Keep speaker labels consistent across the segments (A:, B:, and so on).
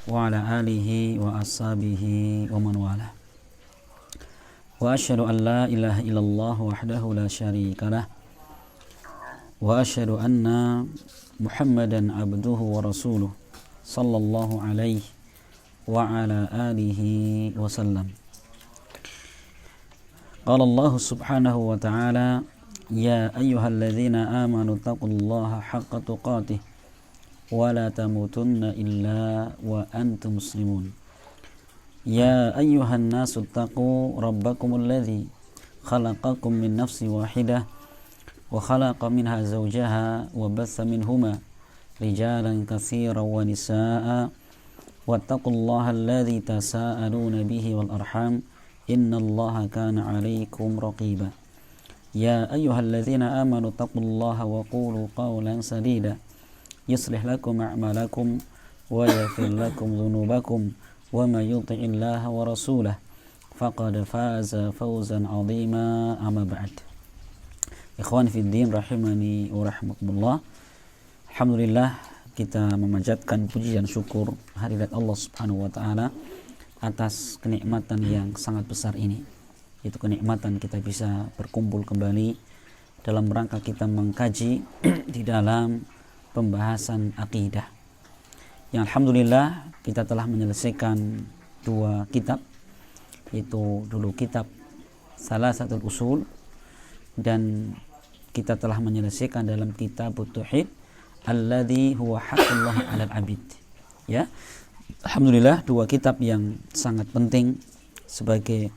A: wa ala alihi wa ashabihi wa man wala. Wa asyhadu an la ilaha illallah wahdahu la syarika lah wa asyhadu anna Muhammadan abduhu wa rasuluh sallallahu alaihi wa ala alihi wa sallam. Qala Allah subhanahu wa ta'ala, ya ayyuhalladzina amanu taqullaha haqqa tuqatih wa la tamutunna illa wa antum muslimun. Ya ayyuhan nasu taqu rabbakumul ladzi khalaqakum min nafsin wahidah wa khalaqa minha zawjaha wa batha minhuma rijalan katsiran wa nisaa'a wattaqullaha alladzi tasaaluna bihi wal arham innallaha kana 'alaikum raqiba. Ya ayyuhalladzina amanu taqullaha wa qulu qawlan sadida yuslih lakum a'malakum wa yaghfir lakum dhunubakum wa may yuti'illaha wa rasulahu faqad faza fawzan 'azima. Amma ba'd. Ikhwan fi din rahimani wa rahmakumullah. Alhamdulillah, kita memanjatkan puji dan syukur hadirat Allah Subhanahu wa taala atas kenikmatan yang sangat besar ini, yaitu kenikmatan kita bisa berkumpul kembali dalam rangka kita mengkaji di dalam pembahasan akidah. Yang alhamdulillah kita telah menyelesaikan 2 kitab, yaitu dulu kitab Salasatul Usul dan kita telah menyelesaikan dalam kitab Tauhid alladzi huwa haqqullah 'alal 'abid. Ya. Alhamdulillah, 2 kitab yang sangat penting sebagai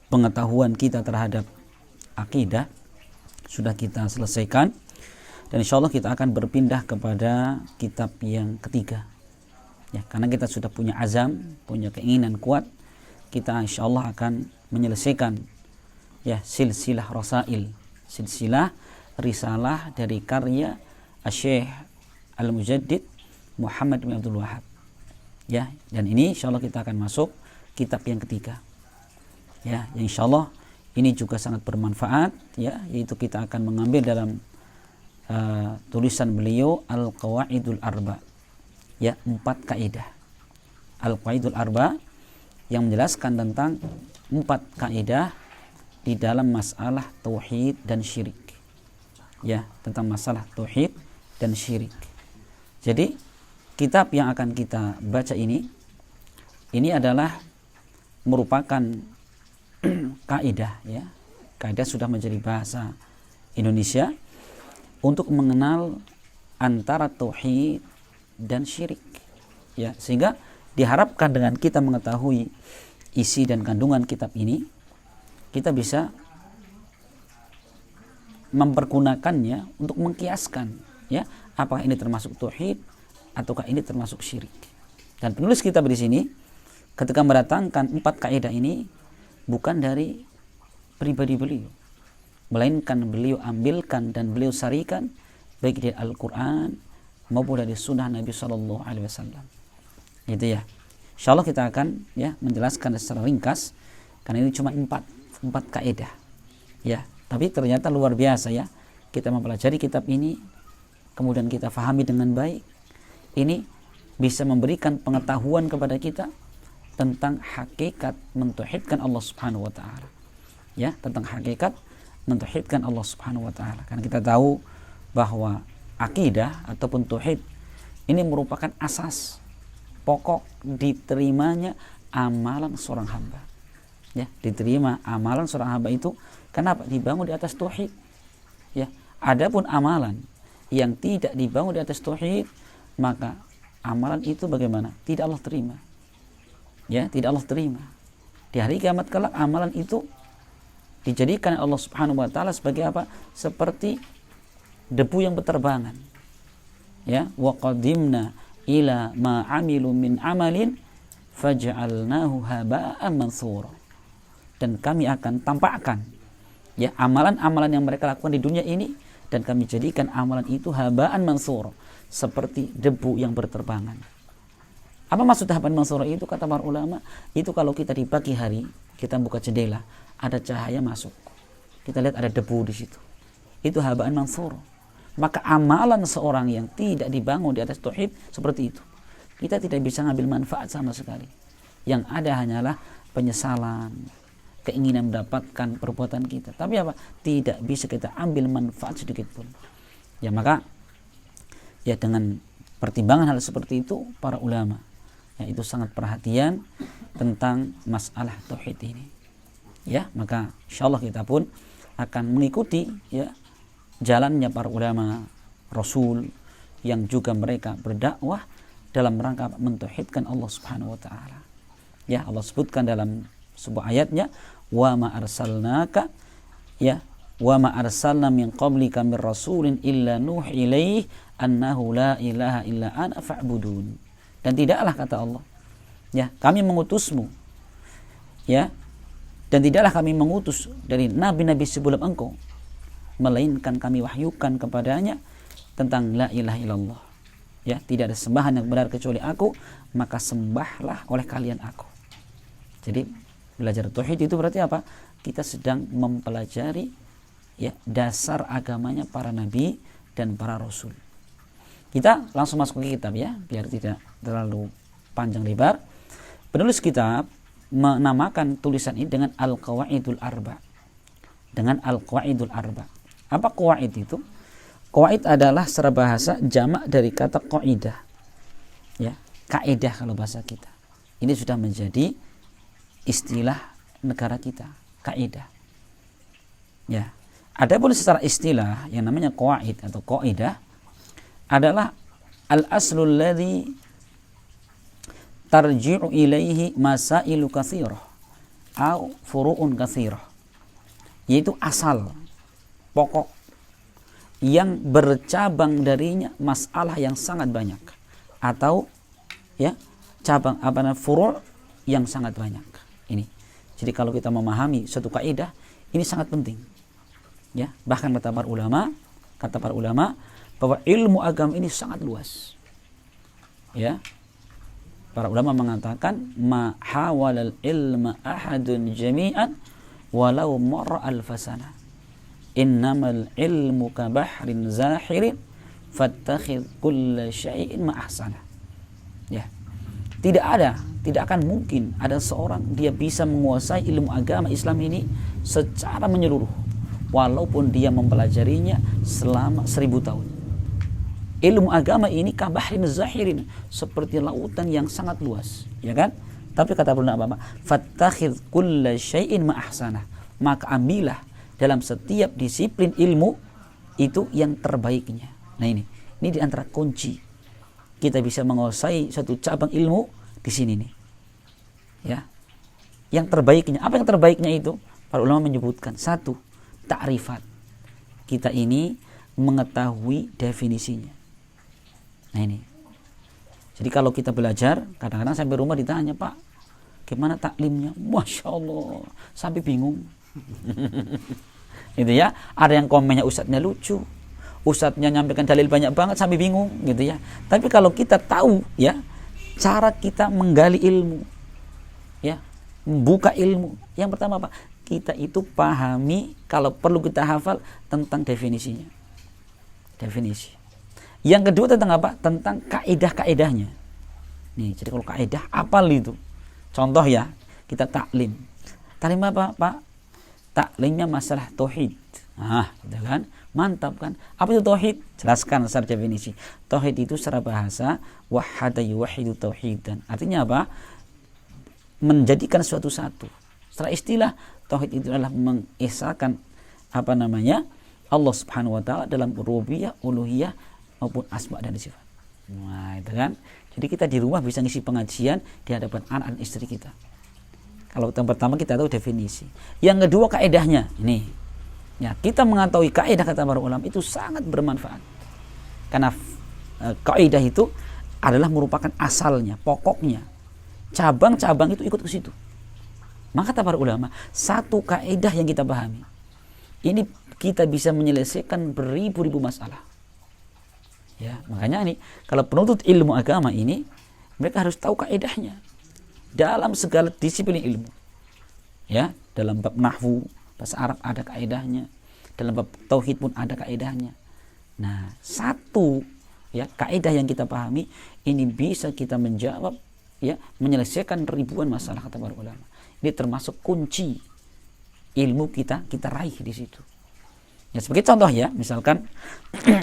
A: pengetahuan kita terhadap akidah sudah kita selesaikan, dan insyaallah kita akan berpindah kepada kitab yang ketiga. Ya, karena kita sudah punya azam, punya keinginan kuat, kita insyaallah akan menyelesaikan ya silsilah rasail, silsilah risalah dari karya Syekh Al-Mujaddid Muhammad bin Abdul Wahhab. Ya, dan ini insyaallah kita akan masuk kitab yang ketiga. Ya, yang insyaallah ini juga sangat bermanfaat, ya, yaitu kita akan mengambil dalam tulisan beliau Al-Qawaidul Arba. Ya, 4 kaidah. Al-Qawaidul Arba yang menjelaskan tentang 4 kaidah di dalam masalah tauhid dan syirik. Ya, tentang masalah tauhid dan syirik. Jadi kitab yang akan kita baca ini adalah merupakan kaidah, ya. Kaidah sudah menjadi bahasa Indonesia untuk mengenal antara tauhid dan syirik. Ya, sehingga diharapkan dengan kita mengetahui isi dan kandungan kitab ini, kita bisa mempergunakannya untuk mengkiaskan, ya, apakah ini termasuk tauhid ataukah ini termasuk syirik. Dan penulis kitab di sini ketika mendatangkan 4 kaidah ini bukan dari pribadi beliau, melainkan beliau ambilkan dan beliau sarikan baik dari Al-Quran maupun dari sunnah Nabi Sallallahu Alaihi Wasallam. Gitu ya. Insyaallah kita akan ya menjelaskan secara ringkas karena ini cuma 4 kaidah. Ya, tapi ternyata luar biasa ya. Kita mempelajari kitab ini, kemudian kita fahami dengan baik. Ini bisa memberikan pengetahuan kepada kita tentang hakikat mentauhidkan Allah Subhanahu wa taala. Ya, tentang hakikat mentauhidkan Allah Subhanahu wa taala. Karena kita tahu bahwa akidah ataupun tauhid ini merupakan asas pokok diterimanya amalan seorang hamba. Ya, diterima amalan seorang hamba itu kenapa? Dibangun di atas tauhid. Ya, adapun amalan yang tidak dibangun di atas tauhid, maka amalan itu bagaimana? Tidak Allah terima. Ya, tidak Allah terima. Di hari kiamat kelak amalan itu dijadikan Allah Subhanahu wa taala sebagai apa? Seperti debu yang berterbangan. Ya, wa qadimna ila ma amilu min amalin faj'alnahu haba'an mansura. Dan kami akan tampakkan ya amalan-amalan yang mereka lakukan di dunia ini, dan kami jadikan amalan itu haba'an mansura, seperti debu yang berterbangan. Apa maksud haba'an mansura itu? Kata para ulama, itu kalau kita di pagi hari kita buka jendela, ada cahaya masuk, kita lihat ada debu di situ, itu haba'an mansura. Maka amalan seorang yang tidak dibangun di atas tauhid seperti itu, kita tidak bisa ngambil manfaat sama sekali. Yang ada hanyalah penyesalan, keinginan mendapatkan perbuatan kita. Tapi apa? Tidak bisa kita ambil manfaat sedikit pun. Ya maka ya dengan pertimbangan hal seperti itu, para ulama ya itu sangat perhatian tentang masalah tauhid ini. Ya, maka insyaallah kita pun akan mengikuti ya jalannya para ulama Rasul yang juga mereka berdakwah dalam rangka mentauhidkan Allah Subhanahu wa taala. Ya, Allah sebutkan dalam sebuah ayatnya, wa ma arsalnaka ya wa ma arsalna min qablika mir rasulin illa nuhi ilaihi annahu la ilaha illa ana fa'budun. Dan tidaklah, kata Allah, ya, kami mengutusmu, ya, dan tidaklah kami mengutus dari nabi-nabi sebelum engkau, melainkan kami wahyukan kepadanya tentang la ilaha illallah. Ya, tidak ada sembahan yang benar kecuali aku, maka sembahlah oleh kalian aku. Jadi belajar tauhid itu berarti apa? Kita sedang mempelajari ya dasar agamanya para nabi dan para rasul. Kita langsung masuk ke kitab ya, biar tidak terlalu panjang lebar. Penulis kitab menamakan tulisan ini dengan Al-Qawaidul Arba. Dengan Al-Qawaidul Arba. Apa qawaid itu? Qawaid adalah secara bahasa jamak dari kata qaidah. Ya, kaidah kalau bahasa kita. Ini sudah menjadi istilah negara kita, kaidah. Ya. Adapun secara istilah yang namanya qawaid atau qaidah adalah al-aslul ladzi tarji'u ilaihi masailu katsirah atau furu'un katsirah. Yaitu asal, pokok yang bercabang darinya masalah yang sangat banyak, atau ya cabang furu' yang sangat banyak. Ini. Jadi kalau kita memahami suatu kaidah, ini sangat penting. Ya, bahkan kata para ulama bahwa ilmu agama ini sangat luas. Ya. Para ulama mengatakan ma hawalal ilma ahadun jami'an walau marra alfasana. Innamal ilmu ka bahrin zahirin fattakhidh kulla syai'in ma ahsana. Ya. Tidak akan mungkin ada seorang dia bisa menguasai ilmu agama Islam ini secara menyeluruh walaupun dia mempelajarinya selama 1000 tahun. Ilmu agama ini ka bahrin zahirin, seperti lautan yang sangat luas, ya kan? Tapi kata ulama, fattakhidh kulla syai'in ma ahsana. Maka ambillah dalam setiap disiplin ilmu itu yang terbaiknya. Nah ini di antara kunci kita bisa menguasai satu cabang ilmu di sini nih. Ya. Yang terbaiknya, apa yang terbaiknya itu? Para ulama menyebutkan satu, ta'rifat. Kita ini mengetahui definisinya. Nah ini. Jadi kalau kita belajar, kadang-kadang sampai rumah ditanya, Pak, gimana taklimnya? Masya Allah, sampai bingung. Gitu ya. Ada yang komennya ustadznya lucu, ustadznya nyampaikan dalil banyak banget sampai bingung, gitu ya. Tapi kalau kita tahu ya cara kita menggali ilmu, ya, membuka ilmu, yang pertama apa? Kita itu pahami, kalau perlu kita hafal tentang definisinya. Definisi. Yang kedua tentang apa? Tentang kaidah-kaidahnya. Nih, jadi kalau kaidah apal itu. Contoh ya, kita taklim. Taklim apa, Pak? Taklimnya masalah tauhid. Nah, gitu kan? Mantap kan? Apa itu tauhid? Jelaskan secara definisi. Tauhid itu secara bahasa wahada yuwahidu tauhidan. Artinya apa? Menjadikan suatu satu. Secara istilah, tauhid itu adalah mengesahkan Allah Subhanahu wa taala dalam rububiyah, uluhiyah maupun asma dan sifat. Nah, itu kan. Jadi kita di rumah bisa ngisi pengajian di hadapan anak dan istri kita. Kalau yang pertama kita tahu definisi. Yang kedua kaidahnya. Ini. Ya, kita mengetahui kaidah kata para ulama itu sangat bermanfaat. Karena kaidah itu adalah merupakan asalnya, pokoknya. Cabang-cabang itu ikut ke situ. Maka kata para ulama, satu kaidah yang kita pahami, ini kita bisa menyelesaikan beribu-ribu masalah. Ya, makanya ini kalau penuntut ilmu agama ini mereka harus tahu kaidahnya dalam segala disiplin ilmu. Ya, dalam bab nahwu, bahasa Arab ada kaidahnya, dalam bab tauhid pun ada kaidahnya. Nah, satu ya, kaidah yang kita pahami ini bisa kita menjawab, ya, menyelesaikan ribuan masalah, kata para ulama. Ini termasuk kunci ilmu kita raih di situ. Ya, sebagai contoh ya, misalkan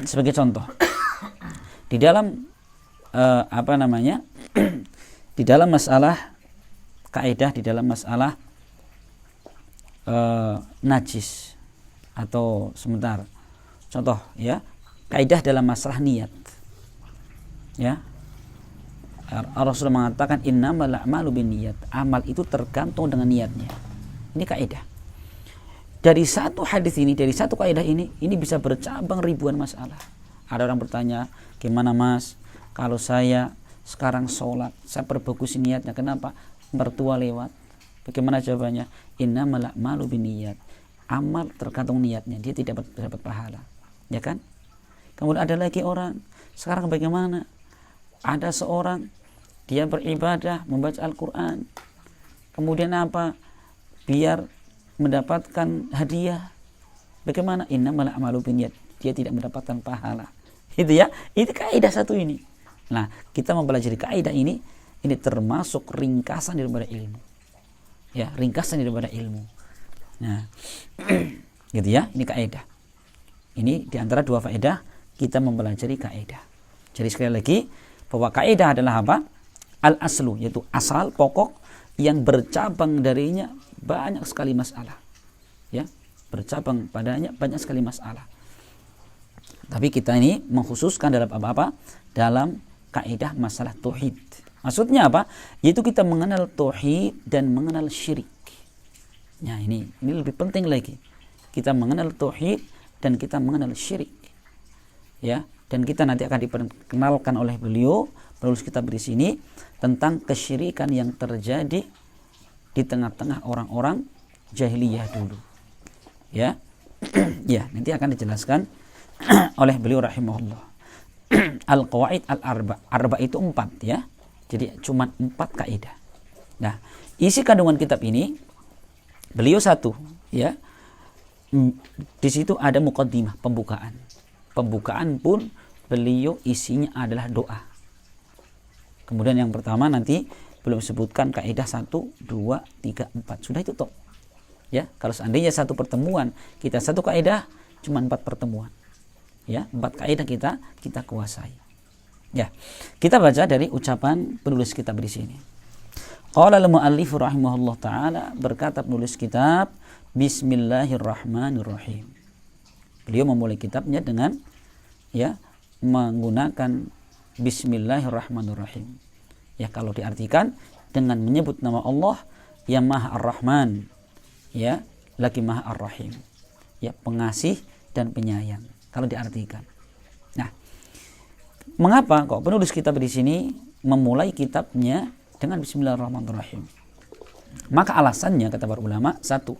A: sebagai contoh di dalam di dalam masalah kaidah, di dalam masalah najis atau sebentar contoh ya, kaidah dalam masalah niat ya. Rasulullah mengatakan innamal a'malu binniyat, amal itu tergantung dengan niatnya. Ini kaidah. Dari satu hadis ini, dari satu kaidah ini bisa bercabang ribuan masalah. Ada orang bertanya, gimana Mas kalau saya sekarang sholat, saya perbagus niatnya, kenapa mertua lewat? Bagaimana jawabannya? Innamal a'malu binniyat, amal tergantung niatnya, dia tidak dapat pahala, ya kan? Kemudian ada lagi orang, sekarang bagaimana? Ada seorang, dia beribadah, membaca Al-Quran, kemudian apa? Biar mendapatkan hadiah, bagaimana? Innamal a'malu binniyat, dia tidak mendapatkan pahala. Itu ya, itu kaidah satu ini. Nah, kita mempelajari kaidah ini termasuk ringkasan daripada ilmu. Ya, ringkasan daripada ilmu. Nah, gitu ya, ini kaidah. Ini diantara dua faedah kita mempelajari kaidah. Jadi sekali lagi, bahwa kaidah adalah apa? Al-aslu, yaitu asal, pokok yang bercabang darinya banyak sekali masalah. Ya, bercabang padanya banyak sekali masalah. Tapi kita ini mengkhususkan dalam apa-apa? Dalam kaidah masalah tauhid. Maksudnya apa? Yaitu kita mengenal tauhid dan mengenal syirik. Nah, ini lebih penting lagi. Kita mengenal tauhid dan kita mengenal syirik. Ya, dan kita nanti akan diperkenalkan oleh beliau penulis kitab di sini tentang kesyirikan yang terjadi di tengah-tengah orang-orang jahiliyah dulu. Ya. Ya, nanti akan dijelaskan oleh beliau rahimahullah. Al-qawaid al-arba. Arba itu 4 ya. Jadi cuma 4 kaidah. Nah, isi kandungan kitab ini beliau satu ya. Di situ ada muqaddimah, pembukaan. Pembukaan pun beliau isinya adalah doa. Kemudian yang pertama nanti belum sebutkan kaidah 1, 2, 3, 4. Sudah itu toh. Ya, kalau seandainya satu pertemuan kita satu kaidah, cuma 4 pertemuan. Ya, 4 kaidah kita kuasai. Ya, kita baca dari ucapan penulis kitab di sini. Qala al-muallif rahimahullah taala, berkata penulis kitab, Bismillahirrahmanirrahim. Beliau memulai kitabnya dengan ya menggunakan Bismillahirrahmanirrahim. Ya, kalau diartikan dengan menyebut nama Allah yang Maha Ar-Rahman, ya, lagi Maha Ar-Rahim. Ya, pengasih dan penyayang. Kalau diartikan. Nah, mengapa kok penulis kitab di sini memulai kitabnya dengan Bismillahirrahmanirrahim? Maka alasannya kata para ulama, 1,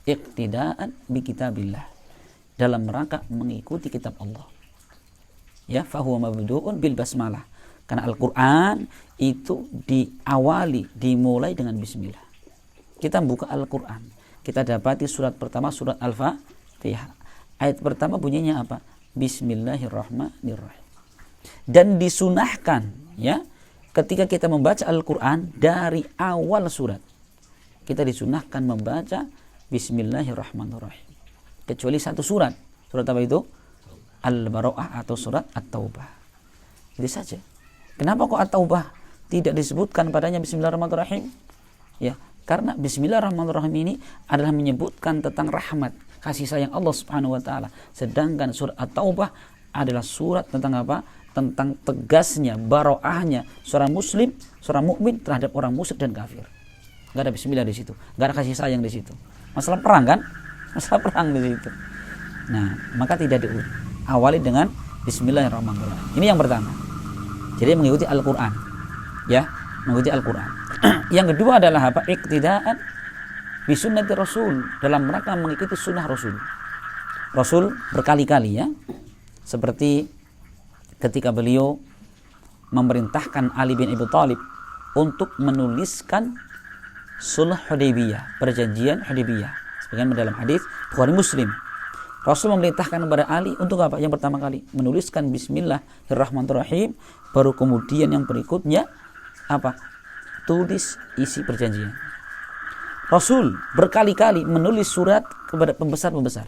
A: iqtidaan bi kitabillah, dalam rangka mengikuti kitab Allah. Ya, fahuwa mabdu'un bil basmalah. Karena Al-Qur'an itu dimulai dengan bismillah. Kita buka Al-Qur'an, kita dapati surat pertama surat Al-Fatihah. Ayat pertama bunyinya apa? Bismillahirrahmanirrahim. Dan disunahkan ya, ketika kita membaca Al-Qur'an dari awal surat, kita disunahkan membaca Bismillahirrahmanirrahim. Kecuali satu surat. Surat apa itu? Al-Bara'ah atau surat At-Taubah. Itu saja. Kenapa kok At-Taubah tidak disebutkan padanya Bismillahirrahmanirrahim? Ya, karena Bismillahirrahmanirrahim ini adalah menyebutkan tentang rahmat, kasih sayang Allah Subhanahu wa taala. Sedangkan surat At-Taubah adalah surat tentang apa? Tentang tegasnya, baroahnya seorang muslim, seorang mukmin terhadap orang musyrik dan kafir. Enggak ada bismillah di situ, enggak ada kasih sayang di situ. Masalah perang kan? Masalah perang di situ. Nah, maka tidak diawali dengan Bismillahirrahmanirrahim. Ini yang pertama. Jadi mengikuti Al-Qur'an. Ya, mengikuti Al-Qur'an. Yang kedua adalah apa? Iqtidaan bi sunnati Rasul, dalam rangka mengikuti sunnah Rasul. Rasul berkali-kali ya, seperti ketika beliau memerintahkan Ali bin Abi Thalib untuk menuliskan Sulh Hudaybiyah, perjanjian Hudaybiyah. Sebagaimana dalam hadis Bukhari Muslim, Rasul memerintahkan kepada Ali untuk apa? Yang pertama kali menuliskan Bismillahirrahmanirrahim, baru kemudian yang berikutnya apa? Tulis isi perjanjian. Rasul berkali-kali menulis surat kepada pembesar-pembesar.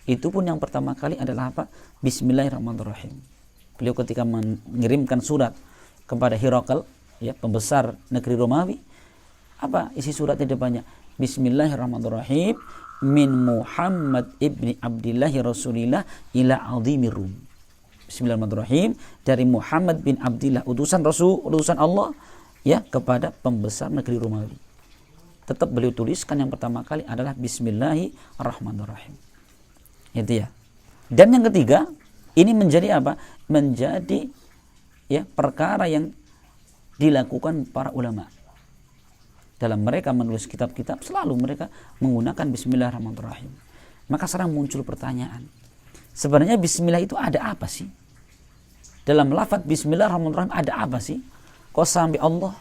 A: Itu pun yang pertama kali adalah apa? Bismillahirrahmanirrahim. Beliau ketika mengirimkan surat kepada Herakl, ya, pembesar negeri Romawi, apa isi suratnya depannya? Bismillahirrahmanirrahim, min Muhammad ibni Abdillahi Rasulillah ila azimir Rum. Bismillahirrahmanirrahim, dari Muhammad bin Abdillah, utusan Rasul, utusan Allah, ya, kepada pembesar negeri Romawi. Tetap beliau tuliskan yang pertama kali adalah Bismillahirrahmanirrahim. Itu ya. Dan yang ketiga, ini menjadi apa? Menjadi, ya, perkara yang dilakukan para ulama. Dalam mereka menulis kitab-kitab, selalu mereka menggunakan Bismillahirrahmanirrahim. Maka sekarang muncul pertanyaan, sebenarnya Bismillah itu ada apa sih? Dalam lafaz Bismillahirrahmanirrahim ada apa sih? Kok sampai Allah,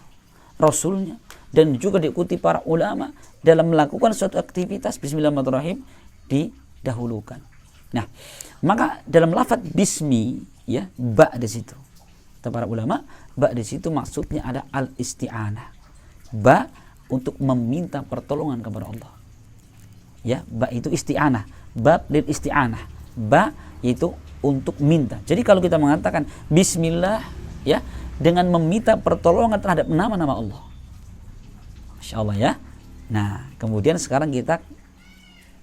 A: Rasulnya, dan juga diikuti para ulama dalam melakukan suatu aktivitas Bismillahirrahmanirrahim didahulukan. Nah, maka dalam lafaz Bismi, ya, ba di situ. Kata para ulama, ba di situ maksudnya ada al-isti'anah. Ba untuk meminta pertolongan kepada Allah. Ya, ba itu isti'anah, bab lil isti'anah. Ba itu untuk minta. Jadi kalau kita mengatakan bismillah, ya, dengan meminta pertolongan terhadap nama-nama Allah. Masya Allah, ya. Nah, kemudian sekarang kita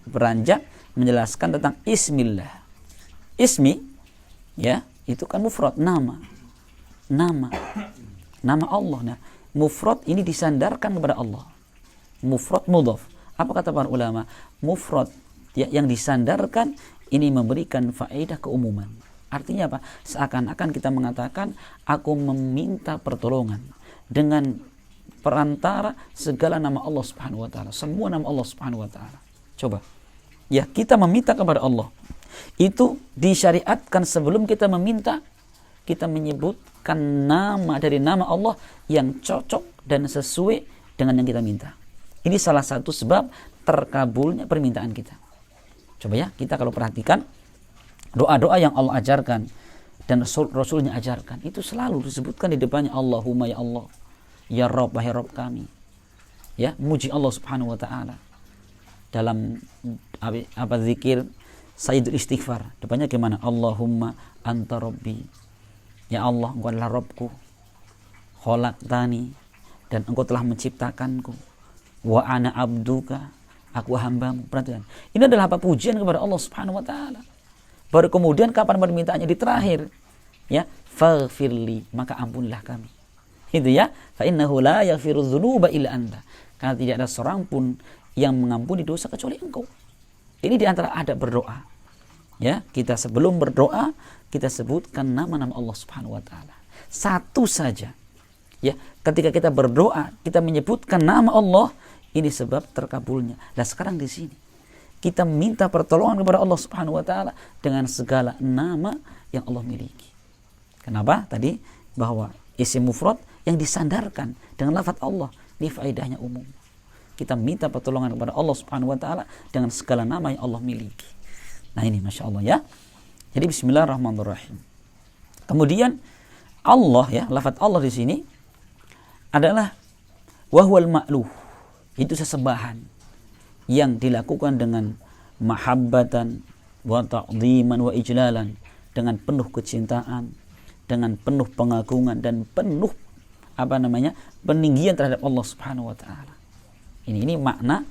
A: beranjak menjelaskan tentang ismillah. Ismi, ya, itu kan mufrad, nama Allah. Nah, mufrad ini disandarkan kepada Allah. Mufrad mudhaf. Apa kata para ulama? Mufrad, ya, yang disandarkan ini memberikan faedah keumuman. Artinya apa? Seakan-akan kita mengatakan aku meminta pertolongan dengan perantara segala nama Allah Subhanahu wa taala, semua nama Allah Subhanahu wa taala. Coba. Ya, kita meminta kepada Allah. Itu disyariatkan sebelum kita meminta, kita menyebutkan nama dari nama Allah yang cocok dan sesuai dengan yang kita minta. Ini salah satu sebab terkabulnya permintaan kita. Coba ya, kita kalau perhatikan doa-doa yang Allah ajarkan dan Rasulnya ajarkan, itu selalu disebutkan di depannya Allahumma ya Allah, ya Rabb, wahai Rabb kami. Ya, muji Allah Subhanahu wa taala. Dalam apa zikir Sayyidul Istighfar, depannya gimana? Allahumma anta Rabbi. Ya Allah, Engkau adalah Rabbku. Khalaqtani, dan Engkau telah menciptakanku. Wa ana abduka, aku hambamu. Perhatikan. Ini adalah apa? Pujian kepada Allah Subhanahu wa taala. Baru kemudian kapan permintaannya? Di terakhir. Ya, faghfirli, maka ampunilah kami. Itu ya. Fa innahu la yaghfiru dzunuba illa anta. Karena tidak ada seorang pun yang mengampuni dosa kecuali Engkau. Ini di antara adab berdoa. Ya, kita sebelum berdoa kita sebutkan nama-nama Allah Subhanahu wa taala. Satu saja. Ya, ketika kita berdoa, kita menyebutkan nama Allah, ini sebab terkabulnya. Nah, sekarang di sini kita minta pertolongan kepada Allah Subhanahu wa taala dengan segala nama yang Allah miliki. Kenapa? Tadi bahwa isim mufrad yang disandarkan dengan lafaz Allah, ini faedahnya umum. Kita minta pertolongan kepada Allah Subhanahu wa taala dengan segala nama yang Allah miliki. Nah, ini Masya Allah, ya. Jadi bismillahirrahmanirrahim. Kemudian Allah, ya, lafaz Allah di sini adalah wahwal ma'luh. Itu sesembahan yang dilakukan dengan mahabbatan wa ta'dhiman wa ijlalan, dengan penuh kecintaan, dengan penuh pengagungan dan penuh peninggian terhadap Allah Subhanahu wa taala. Ini makna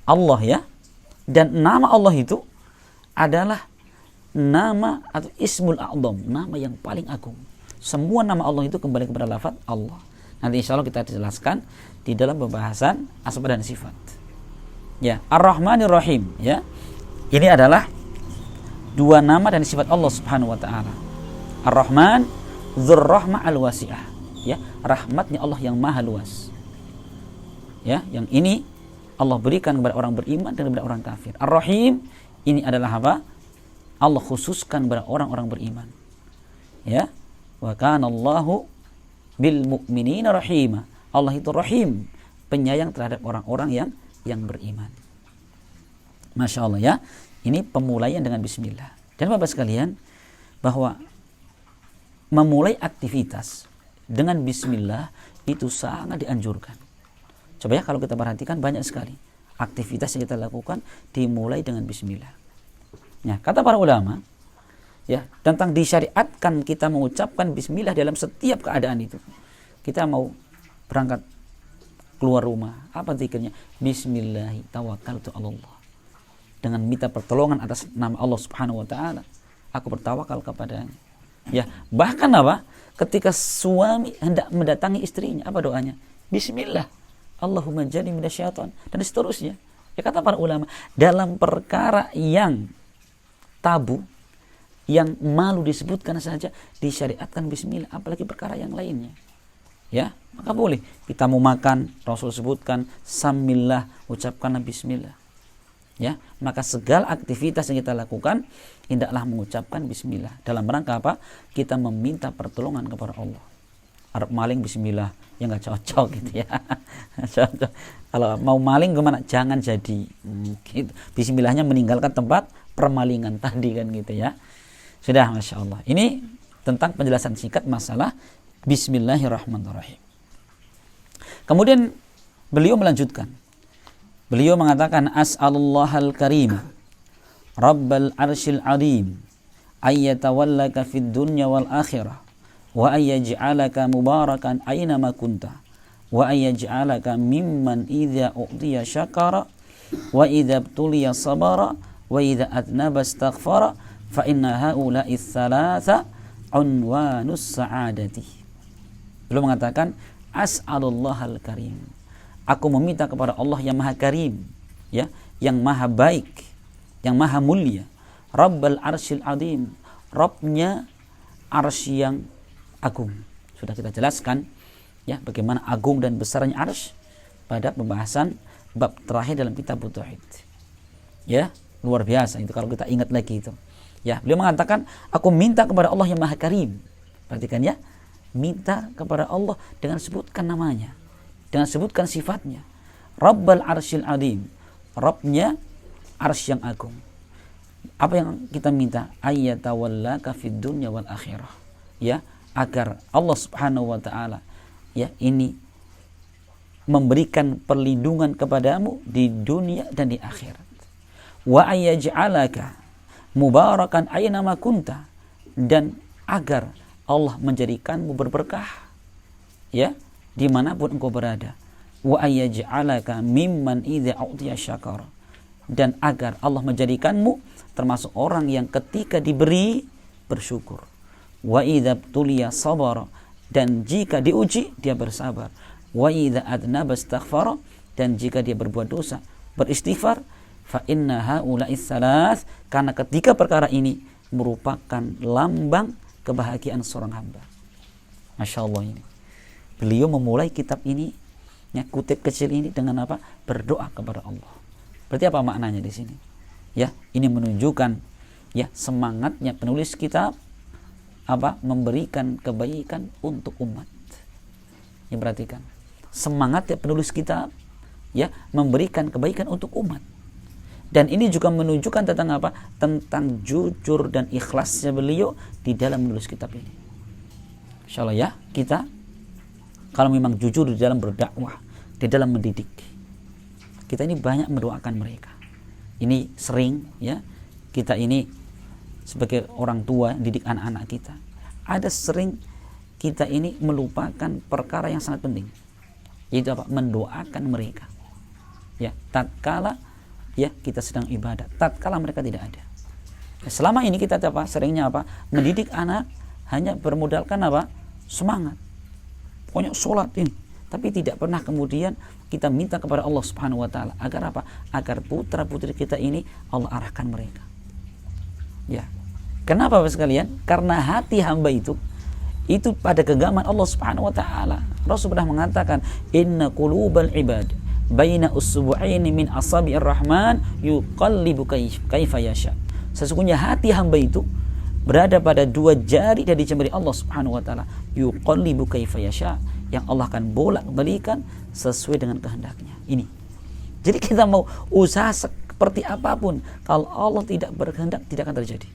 A: Allah, ya. Dan nama Allah itu adalah nama atau ismul a'zam, nama yang paling agung. Semua nama Allah itu kembali kepada lafaz Allah. Nanti insya Allah kita jelaskan di dalam pembahasan asma dan sifat. Ya, Ar-Rahmanir Rahim, ya. Ini adalah dua nama dan sifat Allah Subhanahu wa taala. Ar-Rahman, Dzur-Rahmah al-Wasi'ah, ya, rahmatnya Allah yang maha luas. Ya, yang ini Allah berikan kepada orang beriman dan kepada orang kafir. Ar-Rahim ini adalah apa? Allah khususkan kepada orang-orang beriman. Ya, wa kana Allahu bil mu'minina rahima. Allah itu rahim, penyayang terhadap orang-orang yang beriman. Masya Allah, ya. Ini pemulaian dengan bismillah. Dan Bapak sekalian, bahwa memulai aktivitas dengan bismillah itu sangat dianjurkan. Coba ya kalau kita perhatikan, banyak sekali aktivitas yang kita lakukan dimulai dengan bismillah. Nah, kata para ulama ya, tentang disyariatkan kita mengucapkan bismillah dalam setiap keadaan itu. Kita mau berangkat keluar rumah, apa zikirnya? Bismillahi tawakkaltu 'alallah. Dengan minta pertolongan atas nama Allah Subhanahu wa taala, aku bertawakal kepadanya. Ya, bahkan apa? Ketika suami hendak mendatangi istrinya, apa doanya? Bismillah. Allahumma jani minasyaitan, dan seterusnya. Ya, kata para ulama, dalam perkara yang tabu, yang malu disebutkan saja disyariatkan bismillah, apalagi perkara yang lainnya. Ya, maka boleh kita mau makan, Rasul sebutkan samillah, ucapkanlah bismillah. Ya, maka segala aktivitas yang kita lakukan hendaklah mengucapkan bismillah. Dalam rangka apa? Kita meminta pertolongan kepada Allah. Arab maling bismillah, ya nggak cocok gitu ya. Cocok. Kalau mau maling gimana? Jangan jadi. Gitu. Bismillahnya meninggalkan tempat permalingan tadi kan gitu ya. Sudah, masya Allah. Ini tentang penjelasan singkat masalah Bismillahirrahmanirrahim. Kemudian beliau melanjutkan. Beliau mengatakan as'alullahal karim rabbal arsyil azim ayyatawallaka fid dunya wal akhirah wa ayyaj'alaka mubarakan aynama kunta wa ayyaj'alaka mimman idza u'tiya syakara wa idza ibtuliya sabara wa idza adnaba astaghfara fa inna haula'i tsalatsa unwanus sa'adati. Beliau mengatakan as'alullahal karim, aku meminta kepada Allah yang maha karim, ya, yang maha baik, yang maha mulia, Rabbal arsyil azim, Rabbnya arsy yang agung. Sudah kita jelaskan ya bagaimana agung dan besarnya arsy pada pembahasan bab terakhir dalam kitab tauhid. Ya, luar biasa itu kalau kita ingat lagi itu. Ya, beliau mengatakan aku minta kepada Allah yang maha karim. Perhatikan ya, minta kepada Allah dengan sebutkan namanya, dengan sebutkan sifatnya. Rabbal arsyil azim, Rabbnya arsy yang agung. Apa yang kita minta? Ayyatawallaka fid dunya wal akhirah. Ya, agar Allah Subhanahu wa taala ya ini memberikan perlindungan kepadamu di dunia dan di akhirat. Wa ayyaj'alaka mubarakan aina ma kunta, dan agar Allah menjadikanmu berberkah ya dimanapun engkau berada. Wa ayyaj'alaka mimman idza u'tiya syakara, dan agar Allah menjadikanmu termasuk orang yang ketika diberi bersyukur. Wa idza tuliya sabara, dan jika diuji dia bersabar. Wa idza adnaba astaghfara, dan jika dia berbuat dosa beristighfar. Fa inna haula'i tsalath, karena ketiga perkara ini merupakan lambang kebahagiaan seorang hamba. Masya Allah, ini beliau memulai kitab ini ya, kutip kecil ini dengan apa? Berdoa kepada Allah. Berarti apa maknanya di sini? Ya, ini menunjukkan ya semangatnya penulis kitab apa? Memberikan kebaikan untuk umat. Ya, perhatikan. Semangatnya penulis kitab ya memberikan kebaikan untuk umat. Dan ini juga menunjukkan tentang apa? Tentang jujur dan ikhlasnya beliau di dalam menulis kitab ini. Insyaallah ya, kita kalau memang jujur di dalam berdakwah, di dalam mendidik, kita ini banyak mendoakan mereka. Ini sering ya, kita ini sebagai orang tua didik anak-anak kita, ada sering kita ini melupakan perkara yang sangat penting, yaitu apa? Mendoakan mereka. Ya, tatkala ya kita sedang ibadah, tatkala mereka tidak ada. Selama ini kita apa? Seringnya apa? Mendidik anak hanya bermodalkan apa? Semangat. Pokoknya sholat ini, tapi tidak pernah kemudian kita minta kepada Allah Subhanahu wa taala agar apa? Agar putra-putri kita ini Allah arahkan mereka. Ya. Kenapa Bapak sekalian? Karena hati hamba itu pada genggaman Allah Subhanahu wa taala. Rasul pernah mengatakan, "Inna qulubal ibad baina usbu'aini min asabi'ir rahman yuqallibu kaifa yasha." Sesungguhnya hati hamba itu berada pada dua jari dari jemari Allah Subhanahu wa taala, yuqallibu kaifa yasha, yang Allah akan bolak-balikan sesuai dengan kehendaknya. Ini. Jadi kita mau usaha seperti apapun, kalau Allah tidak berkehendak tidak akan terjadi.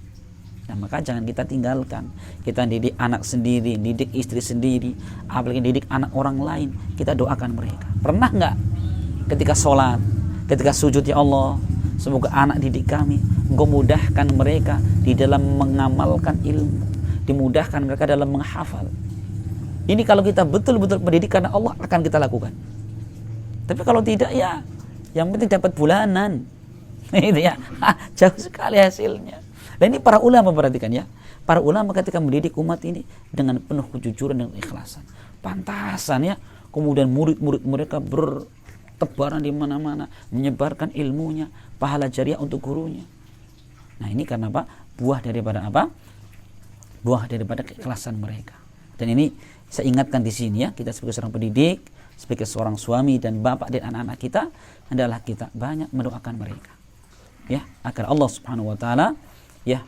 A: Nah, maka jangan kita tinggalkan. Kita didik anak sendiri, didik istri sendiri, apalagi didik anak orang lain, kita doakan mereka. Pernah nggak ketika sholat, ketika sujud, ya Allah, semoga anak didik kami Engkau mudahkan mereka di dalam mengamalkan ilmu, dimudahkan mereka dalam menghafal. Ini kalau kita betul-betul pendidik karena Allah akan kita lakukan. Tapi kalau tidak, ya yang penting dapat bulanan. Itu ya, jauh sekali hasilnya. Dan ini para ulama, perhatikan ya. Para ulama ketika mendidik umat ini dengan penuh kejujuran dan ikhlasan. Pantasan ya, kemudian murid-murid mereka bertebaran di mana-mana, menyebarkan ilmunya, pahala jariah untuk gurunya. Nah, ini karena apa? Buah daripada apa? Buah daripada keikhlasan mereka. Dan ini saya ingatkan di sini ya, kita sebagai seorang pendidik, sebagai seorang suami dan bapak dan anak-anak kita, adalah kita banyak mendoakan mereka. Ya, agar Allah Subhanahu wa taala ya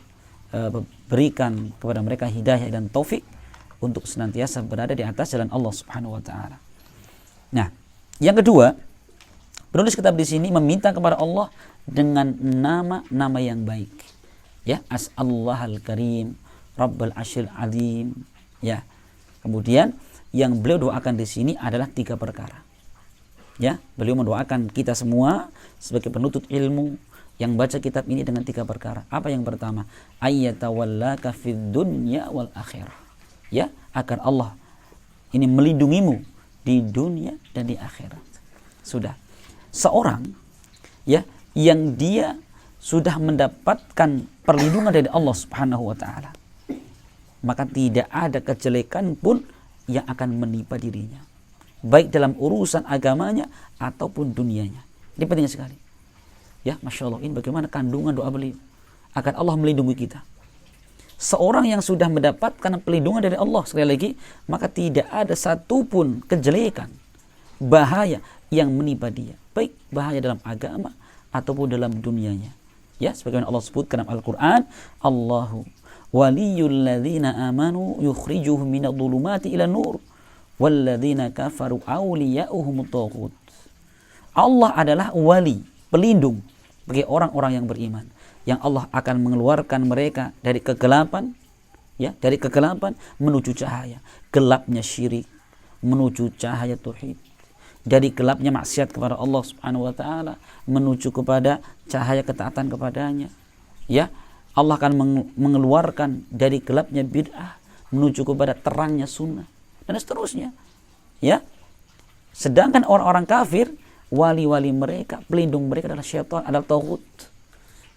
A: berikan kepada mereka hidayah dan taufik untuk senantiasa berada di atas jalan Allah Subhanahu wa taala. Nah, yang kedua, penulis kitab di sini meminta kepada Allah dengan nama-nama yang baik. Ya, As'allahal Karim, Rabbal Arsyil Azim. Ya. Kemudian yang beliau doakan di sini adalah 3 perkara. Ya, beliau mendoakan kita semua sebagai penuntut ilmu yang baca kitab ini dengan 3 perkara. Apa yang pertama? Ayyatawallaka fid dunya wal akhirah. Ya, agar Allah ini melindungimu di dunia dan di akhirat. Sudah. Seorang ya yang dia sudah mendapatkan perlindungan dari Allah Subhanahu wa taala, maka tidak ada kejelekan pun yang akan menimpa dirinya, baik dalam urusan agamanya ataupun dunianya. Ini penting sekali. Ya, Masya Allah, ini bagaimana kandungan doa beliau agar Allah melindungi kita. Seorang yang sudah mendapatkan perlindungan dari Allah, sekali lagi, maka tidak ada satupun kejelekan, bahaya yang menimpa dia, baik bahaya dalam agama ataupun dalam dunianya. Ya, sebagaimana Allah sebutkan dalam Al-Quran, Allahu waliyul ladzina amanu yukhrijuhum minadh dhulumati ila nur walladzina kafaru awliya'uhum at-taghut. Allah adalah wali, pelindung bagi orang-orang yang beriman, yang Allah akan mengeluarkan mereka dari kegelapan, ya, dari kegelapan menuju cahaya, gelapnya syirik menuju cahaya tauhid, dari gelapnya maksiat kepada Allah Subhanahu wa taala menuju kepada cahaya ketaatan kepadanya. Ya, Allah akan mengeluarkan dari gelapnya bid'ah menuju kepada terangnya sunnah dan seterusnya. Ya. Sedangkan orang-orang kafir, wali-wali mereka, pelindung mereka adalah syaitan, adalah tauhid.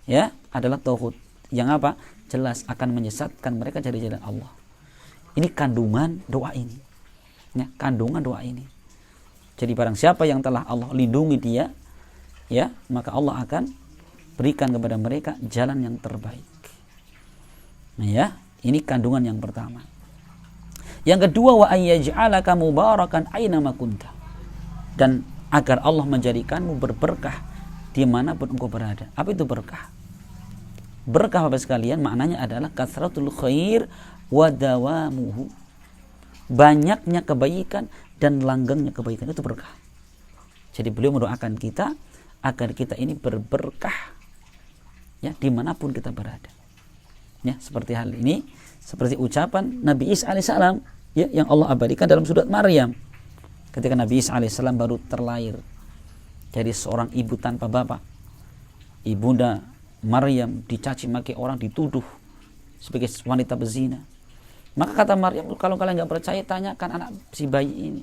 A: Ya, adalah tauhid yang apa? Jelas akan menyesatkan mereka dari jalan Allah. Ini kandungan doa ini. Ya, kandungan doa ini. Jadi barang siapa yang telah Allah lindungi dia, ya, maka Allah akan berikan kepada mereka jalan yang terbaik. Nah, ya, ini kandungan yang pertama. Yang kedua, wa ayyaj'alaka mubarakan aina ma kunta. Dan agar Allah menjadikanmu berberkah dimanapun engkau berada. Apa itu berkah? Berkah, Bapak sekalian, maknanya adalah kathratul khair wa dawamuhu. Banyaknya kebaikan dan langgengnya kebaikan, itu berkah. Jadi beliau mendoakan kita agar kita ini berberkah, ya, dimanapun kita berada. Ya, seperti hal ini, seperti ucapan Nabi Isa alaihissalam, ya, yang Allah abadikan dalam surat Maryam, ketika Nabi Isa alaihissalam baru terlahir dari seorang ibu tanpa bapak. Ibunda Maryam dicaci maki orang, dituduh sebagai wanita berzina. Maka kata Maryam, kalau kalian nggak percaya, tanyakan anak si bayi ini.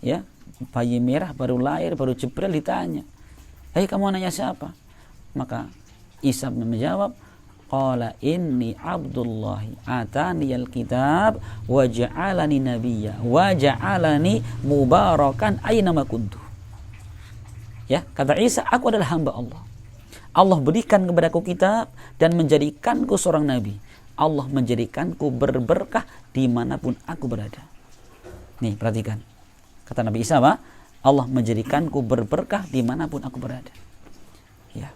A: Ya, bayi merah baru lahir, baru Jibril ditanya, "Hei, kamu nanya siapa?" Maka Isa menjawab, "Qala inni Abdullahi ataniyal kitab wa ja'alani nabiyya wa ja'alani mubarakan aina ma kuntu." Ya, kata Isa, aku adalah hamba Allah. Allah berikan kepadaku kitab dan menjadikanku seorang nabi. Allah menjadikanku berberkah dimanapun aku berada. Nih, perhatikan. Kata Nabi Isa apa? Allah menjadikanku berberkah dimanapun aku berada. Ya.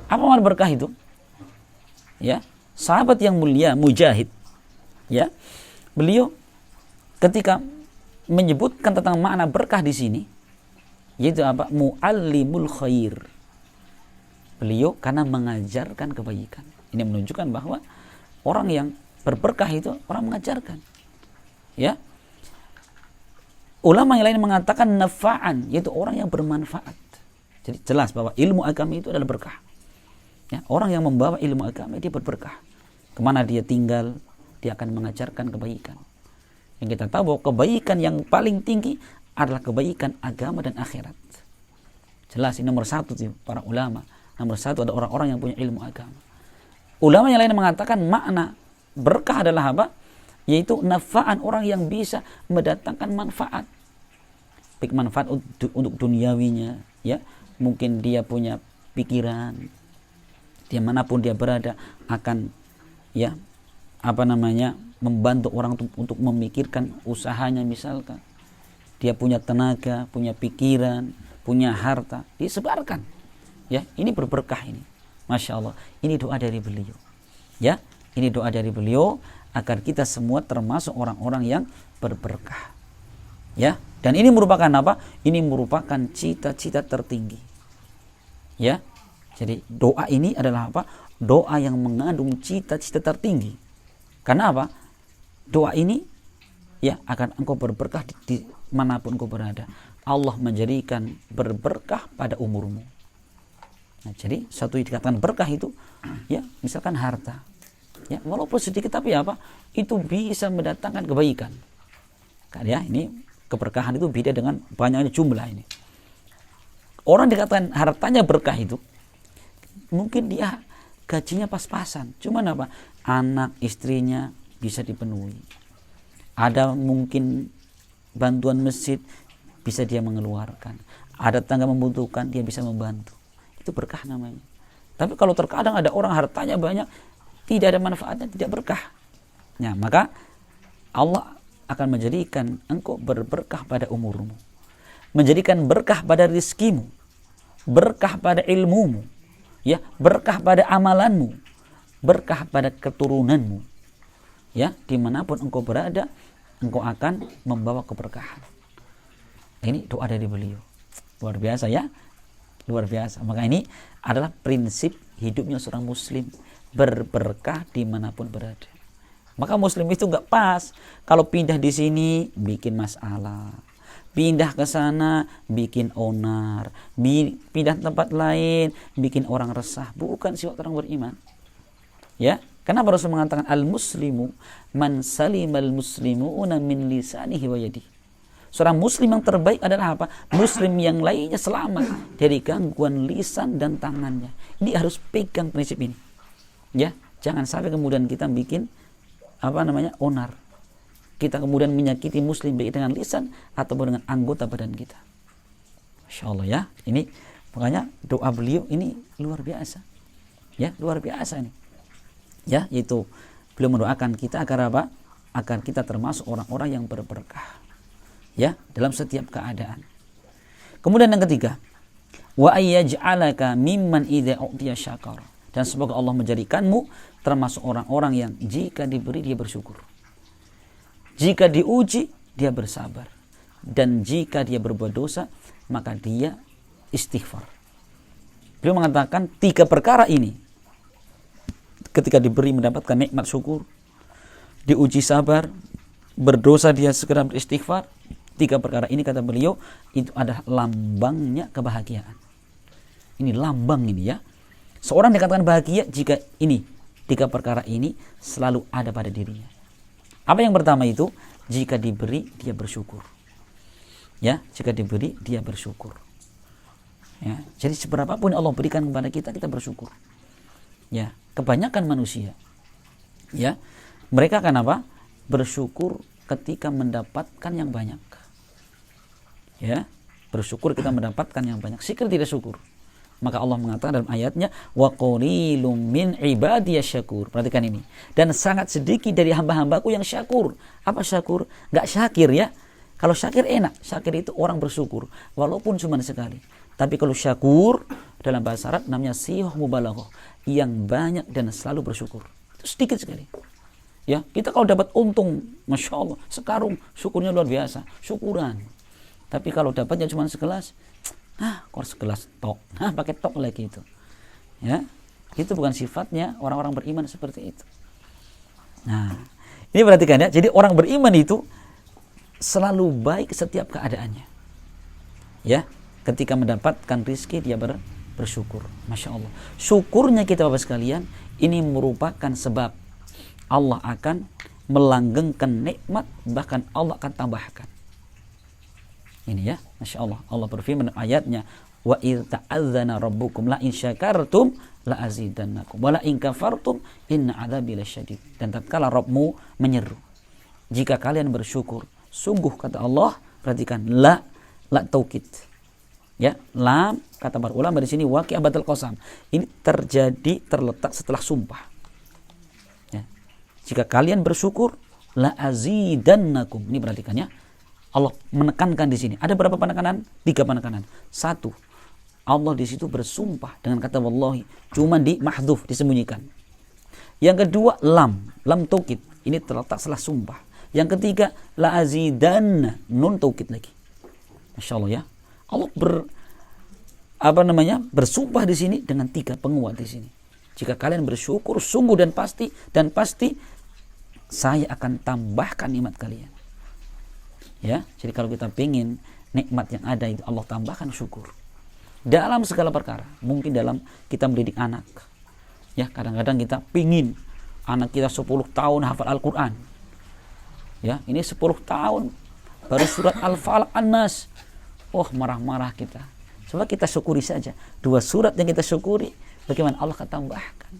A: Apa makna berkah itu? Ya, sahabat yang mulia Mujahid, ya, beliau ketika menyebutkan tentang makna berkah di sini, yaitu apa? Muallimul khair. beliau karena mengajarkan kebaikan. Ini menunjukkan bahwa orang yang berberkah itu orang mengajarkan. Ya. Ulama yang lain mengatakan nafa'an, yaitu orang yang bermanfaat. Jadi jelas bahwa ilmu agama itu adalah berkah. Ya, orang yang membawa ilmu agama dia berberkah. Kemana dia tinggal, dia akan mengajarkan kebaikan. Yang kita tahu bahwa kebaikan yang paling tinggi adalah kebaikan agama dan akhirat. Jelas ini nomor satu tuh para ulama. Nomor satu ada orang-orang yang punya ilmu agama. Ulama yang lain mengatakan makna berkah adalah apa? Yaitu nafa'an, orang yang bisa mendatangkan manfaat. Baik manfaat untuk duniawinya, ya. Mungkin dia punya pikiran, dimanapun dia berada akan membantu orang untuk memikirkan usahanya. Misalkan dia punya tenaga, punya pikiran, punya harta, disebarkan. Ya, ini berberkah ini. Masya Allah, ini doa dari beliau. Ya, ini doa dari beliau agar kita semua termasuk orang-orang yang berberkah. Ya, dan ini merupakan apa? Ini merupakan cita-cita tertinggi. Ya, jadi doa ini adalah apa? Doa yang mengandung cita-cita tertinggi. Karena apa? Doa ini ya akan engkau berberkah di manapun engkau berada. Allah menjadikan berberkah pada umurmu. Nah, jadi satu yang dikatakan berkah itu ya misalkan harta. Ya, walaupun sedikit tapi apa? Itu bisa mendatangkan kebaikan. Kan ya, ini keberkahan itu beda dengan banyaknya jumlah ini. Orang dikatakan hartanya berkah itu mungkin dia gajinya pas-pasan, cuman apa? Anak istrinya bisa dipenuhi. Ada mungkin bantuan masjid bisa dia mengeluarkan. Ada tetangga membutuhkan dia bisa membantu. Itu berkah namanya. Tapi kalau terkadang ada orang hartanya banyak, tidak ada manfaatnya, tidak berkah. Nah, maka Allah akan menjadikan engkau berberkah pada umurmu, menjadikan berkah pada rizkimu, berkah pada ilmumu, ya, berkah pada amalanmu, berkah pada keturunanmu. Ya, dimanapun engkau berada, engkau akan membawa keberkahan. Ini doa dari beliau. Luar biasa ya, luar biasa. Maka ini adalah prinsip hidupnya seorang muslim, berberkah dimanapun berada. Maka muslim itu nggak pas kalau pindah di sini bikin masalah, pindah ke sana bikin onar, pindah tempat lain bikin orang resah. Bukan sifat orang beriman. Ya, kenapa Rasul mengatakan al-muslimu man salimal muslimuna min lisanihi wa yadihi. Seorang muslim yang terbaik adalah apa? Muslim yang lainnya selamat dari gangguan lisan dan tangannya. Ini harus pegang prinsip ini. Ya, jangan sampai kemudian kita bikin onar. Kita kemudian menyakiti muslim baik dengan lisan ataupun dengan anggota badan kita. Masya Allah ya. Ini makanya doa beliau ini luar biasa. Ya, luar biasa ini. Ya, yaitu beliau mendoakan kita agar apa? Agar kita termasuk orang-orang yang berberkah. Ya, dalam setiap keadaan. Kemudian yang ketiga, wa ayyaj'alaka mimman idza u'tiya syakar. Dan semoga Allah menjadikanmu termasuk orang-orang yang jika diberi dia bersyukur. Jika diuji dia bersabar. Dan jika dia berbuat dosa maka dia istighfar. Beliau mengatakan 3 perkara ini ketika diberi mendapatkan nikmat syukur, diuji sabar, berdosa dia segera beristighfar. 3 perkara ini kata beliau itu adalah lambangnya kebahagiaan. Ini lambang ini ya. Seorang dikatakan bahagia jika ini 3 perkara ini selalu ada pada dirinya. Apa yang pertama itu? Jika diberi dia bersyukur. Ya, jika diberi dia bersyukur. Ya, jadi seberapapun Allah berikan kepada kita, kita bersyukur. Ya, kebanyakan manusia ya, mereka akan apa? Bersyukur ketika mendapatkan yang banyak. Ya, bersyukur kita mendapatkan yang banyak. Zikir tidak syukur. Maka Allah mengatakan dalam ayatnya wa qalilum min ibadiyasy syakur. Perhatikan ini. Dan sangat sedikit dari hamba-hambaku yang syakur. Apa syakur? Enggak syakir ya. Kalau syakir enak. Syakir itu orang bersyukur walaupun cuma sekali. Tapi kalau syakur dalam bahasa Arab namanya sihah mubalaghah, yang banyak dan selalu bersyukur. Itu sedikit sekali. Ya, kita kalau dapat untung, Masya Allah, sekarung, syukurnya luar biasa, syukuran. Tapi kalau dapatnya cuma segelas, kok segelas tok, pakai tok lagi itu. Ya, itu bukan sifatnya orang-orang beriman seperti itu. Nah, ini perhatikan ya. Jadi orang beriman itu selalu baik setiap keadaannya. Ya, ketika mendapatkan rizki dia bersyukur. Masya Allah. Syukurnya kita Bapak sekalian, ini merupakan sebab Allah akan melanggengkan nikmat, bahkan Allah akan tambahkan. Ini ya, Masya Allah. Allah berfirman ayatnya, wa idh ta'adzana rabbukum la in syakartum la azidannakum wa la in kafartum inna adzabi lasyadid. Dan tatkala Rabbmu menyeru, jika kalian bersyukur, sungguh kata Allah, perhatikan la taukid. Ya, lam kata para ulama di sini waqi'ah batal qasam. Ini terletak setelah sumpah. Ya. Jika kalian bersyukur, la azidannakum. Ini perhatikan ya. Allah menekankan di sini. Ada berapa penekanan? 3 penekanan. 1. Allah di situ bersumpah dengan kata wallahi, cuma di mahdhuf, disembunyikan. Yang kedua, lam taukid. Ini terletak setelah sumpah. Yang ketiga, la azidanna, nun taukid lagi. Masya Allah ya. Allah bersumpah di sini dengan 3 penguat di sini. Jika kalian bersyukur sungguh dan pasti saya akan tambahkan nikmat kalian. Ya, jadi kalau kita ingin nikmat yang ada itu Allah tambahkan syukur. Dalam segala perkara, mungkin dalam kita mendidik anak. Ya, kadang-kadang kita pingin anak kita 10 tahun hafal Al-Qur'an. Ya, ini 10 tahun baru surat Al-Falaq An-Nas. Oh, marah-marah kita. Coba kita syukuri saja 2 surat yang kita syukuri, bagaimana Allah akan tambahkan.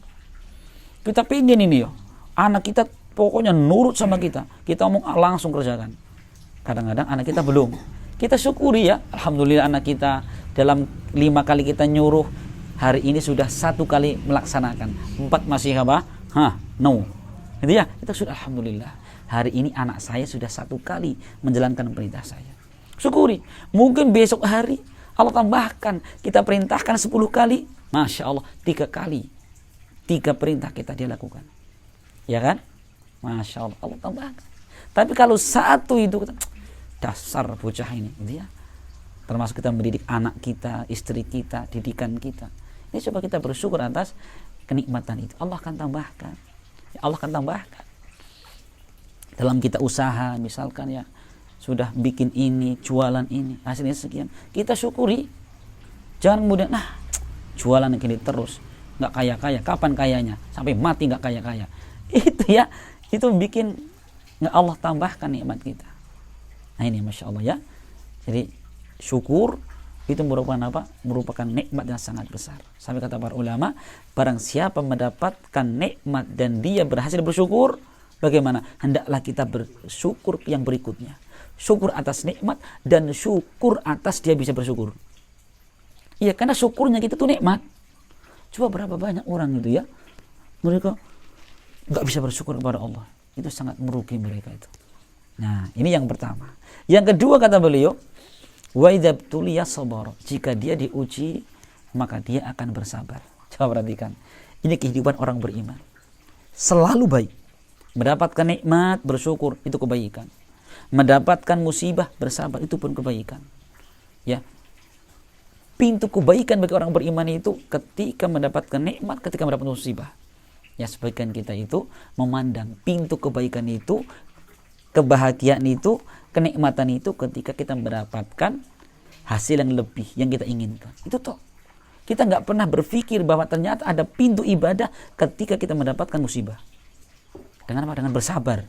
A: Kita pingin ini yo, anak kita pokoknya nurut sama kita. Kita ngomong langsung kerjakan. Kadang-kadang anak kita belum. Kita syukuri ya, alhamdulillah anak kita dalam 5 kali kita nyuruh, hari ini sudah 1 kali melaksanakan. 4 masih apa? No. Gitu ya, kita sudah alhamdulillah. Hari ini anak saya sudah 1 kali menjalankan perintah saya. Syukuri. Mungkin besok hari Allah tambahkan, kita perintahkan 10 kali, Masya Allah 3 kali 3 perintah kita dia lakukan. Ya kan? Masya Allah, Allah tambahkan. Tapi kalau 1 itu dasar bocah ini, gitu ya. Termasuk kita mendidik anak kita, istri kita, didikan kita. Ini coba kita bersyukur atas kenikmatan itu. Allah akan tambahkan. Ya, Allah akan tambahkan. Dalam kita usaha misalkan ya, sudah bikin ini, jualan ini, hasilnya sekian, kita syukuri. Jangan kemudian jualan gini terus, nggak kaya-kaya, kapan kayanya? Sampai mati nggak kaya-kaya. Itu ya, itu bikin nggak Allah tambahkan nikmat kita. Nah ini Masya Allah ya. Jadi syukur itu merupakan apa? Merupakan nikmat yang sangat besar. Sampai kata para ulama, barang siapa mendapatkan nikmat dan dia berhasil bersyukur, bagaimana? Hendaklah kita bersyukur yang berikutnya. Syukur atas nikmat dan syukur atas dia bisa bersyukur. Iya, karena syukurnya kita tuh nikmat. Coba berapa banyak orang itu ya, mereka nggak bisa bersyukur kepada Allah. Itu sangat merugi mereka itu. Nah, ini yang pertama. Yang kedua kata beliau, wa idza tuliya sabar. Jika dia diuji, maka dia akan bersabar. Coba perhatikan. Ini kehidupan orang beriman. Selalu baik. Mendapatkan nikmat, bersyukur, itu kebaikan. Mendapatkan musibah, bersabar, itu pun kebaikan. Ya. Pintu kebaikan bagi orang beriman itu ketika mendapatkan nikmat, ketika mendapatkan musibah. Ya, sebagian kita itu memandang pintu kebaikan itu, kebahagiaan itu, kenikmatan itu ketika kita mendapatkan hasil yang lebih yang kita inginkan. Itu toh. Kita nggak pernah berpikir bahwa ternyata ada pintu ibadah ketika kita mendapatkan musibah. Dengan apa? Dengan bersabar.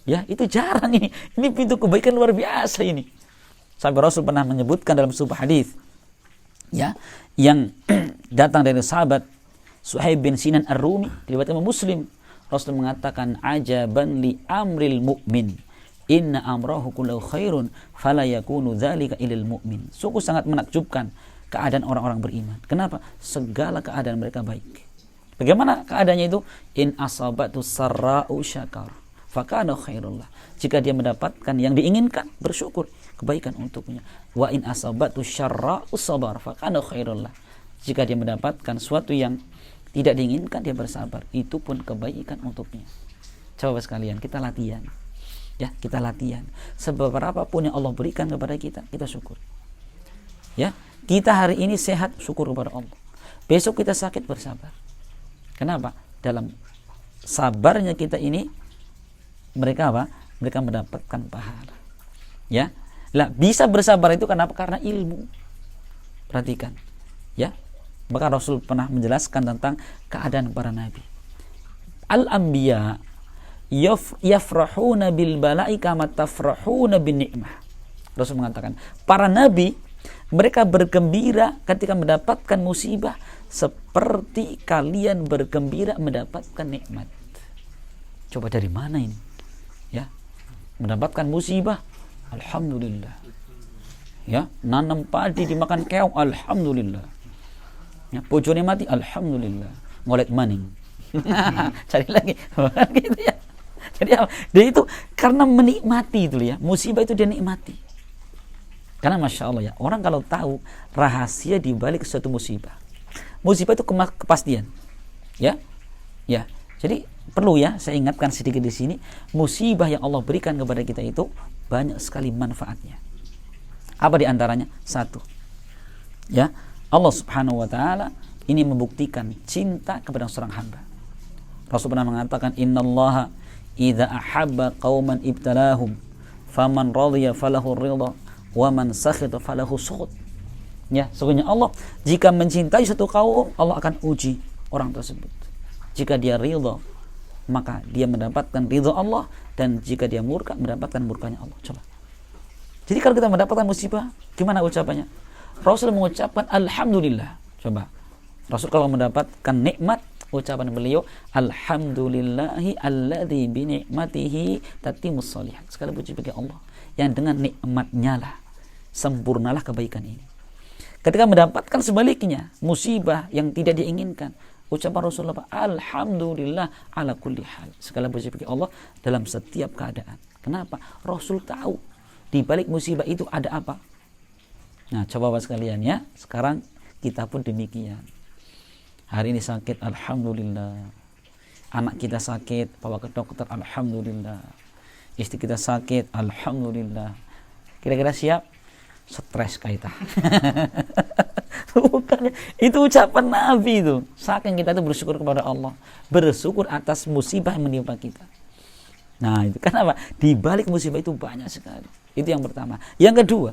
A: Ya, itu jarang ini. Ini pintu kebaikan luar biasa ini. Sampai Rasul pernah menyebutkan dalam sebuah hadis, ya, yang datang dari sahabat Suhaib bin Sinan Ar-Rumi, diriwayatkan Muslim. Rasul mengatakan, ajaban li amril mu'min, inna amrahu kullahu khairun, fala yakunu dzalika ilal mu'min. Sungguh sangat menakjubkan keadaan orang-orang beriman. Kenapa? Segala keadaan mereka baik. Bagaimana keadaannya itu? In asabatu sarra'u syakar, fakana khairullah. Jika dia mendapatkan yang diinginkan, bersyukur, kebaikan untuknya. Wa in asabatu syarra'u sabar, fakana khairullah. Jika dia mendapatkan sesuatu yang tidak diinginkan, dia bersabar, itu pun kebaikan untuknya. Coba sekalian kita latihan. Ya, kita latihan. Sebab apapun yang Allah berikan kepada kita, kita syukur. Ya, kita hari ini sehat, syukur kepada Allah. Besok kita sakit bersabar. Kenapa? Dalam sabarnya kita ini mereka apa? Mereka mendapatkan pahala. Ya. Lah, bisa bersabar itu kenapa? Karena ilmu. Perhatikan. Ya. Maka Rasul pernah menjelaskan tentang keadaan para nabi. Al-anbiya yafrahuna bil bala'i kama tafrahuna bin ni'mah. Rasul mengatakan, para nabi mereka bergembira ketika mendapatkan musibah seperti kalian bergembira mendapatkan nikmat. Coba dari mana ini? Ya, mendapatkan musibah, alhamdulillah. Ya, nanam padi dimakan keong, alhamdulillah. Ya, bojone mati, alhamdulillah. Ngolek maning. Cari lagi. Gitu ya. Jadi dia itu karena menikmati itu ya, musibah itu dia nikmati. Karena Masya Allah ya, orang kalau tahu rahasia di balik suatu musibah itu kepastian. Ya. Ya. Jadi perlu ya saya ingatkan sedikit di sini, musibah yang Allah berikan kepada kita itu banyak sekali manfaatnya. Apa di antaranya? Satu. Ya, Allah Subhanahu wa taala ini membuktikan cinta kepada seorang hamba. Rasul pernah mengatakan, "Innallaha idza ahabba qauman ibtalahum, faman radiya falahu ridha, wa man sakhita falahu sukhut." Ya, sesungguhnya Allah jika mencintai suatu kaum, Allah akan uji orang tersebut. Jika dia ridha, maka dia mendapatkan ridha Allah, dan jika dia murka, mendapatkan murkanya Allah. Coba. Jadi kalau kita mendapatkan musibah, gimana ucapannya? Rasul mengucapkan alhamdulillah. Coba. Rasul kalau mendapatkan nikmat, ucapan beliau alhamdulillahi alladzi bi ni'matihi tatimmus shalihat. Sekali puji bagi Allah yang dengan nikmatnya lah sempurnalah kebaikan ini. Ketika mendapatkan sebaliknya musibah yang tidak diinginkan, ucapan Rasulullah alhamdulillah ala kulli hal. Segala puji bagi Allah dalam setiap keadaan. Kenapa? Rasul tahu di balik musibah itu ada apa. Nah, coba Bapak sekalian ya. Sekarang kita pun demikian. Hari ini sakit, alhamdulillah. Anak kita sakit, bawa ke dokter, alhamdulillah. Istri kita sakit, alhamdulillah. Kira-kira siap? Stres kita. Bukan, itu ucapan Nabi itu. Saking kita itu bersyukur kepada Allah, bersyukur atas musibah yang menimpa kita. Nah, itu kenapa? Di balik musibah itu banyak sekali. Itu yang pertama. Yang kedua,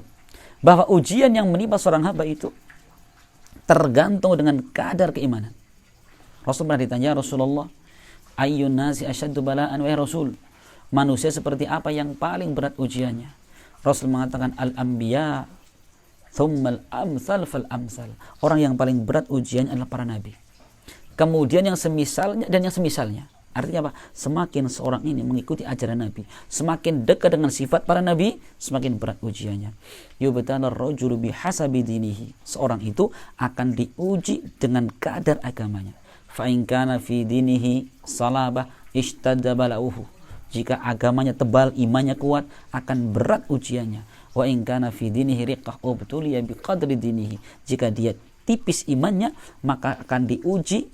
A: bahwa ujian yang menimpa seorang hamba itu tergantung dengan kadar keimanan. Rasul pernah ditanya, Rasulullah, ayyun nasi asyaddu bala'an wa Rasul, manusia seperti apa yang paling berat ujiannya? Rasul mengatakan al-anbiya thummal amsal fal amsal. Orang yang paling berat ujiannya adalah para nabi. Kemudian yang semisalnya dan yang semisalnya. Artinya apa? Semakin seorang ini mengikuti ajaran Nabi, semakin dekat dengan sifat para Nabi, semakin berat ujiannya. Yubtalar rajulu bihasabi dinihi. Seorang itu akan diuji dengan kadar agamanya. Fa in kana fi dinihi salabah ishtadda bala'uhu. Jika agamanya tebal, imannya kuat, akan berat ujiannya. Wa in kana fi dinihi riqah ubtuliya biqadri dinihi. Jika dia tipis imannya, maka akan diuji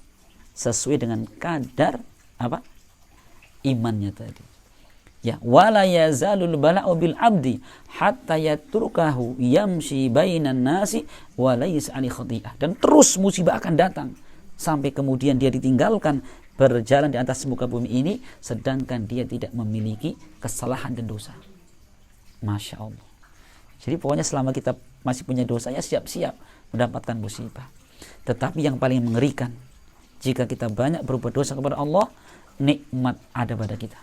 A: sesuai dengan kadar apa? Imannya tadi. Ya, wala yazalul bala'u bil abdi hatta yatrukahu yamshi bainan nasi wa laysa ali khati'ah. Dan terus musibah akan datang sampai kemudian dia ditinggalkan berjalan di atas muka bumi ini sedangkan dia tidak memiliki kesalahan dan dosa. Masya Allah. Jadi pokoknya selama kita masih punya dosa, ya siap-siap mendapatkan musibah. Tetapi yang paling mengerikan, jika kita banyak berbuat dosa kepada Allah, nikmat ada pada kita.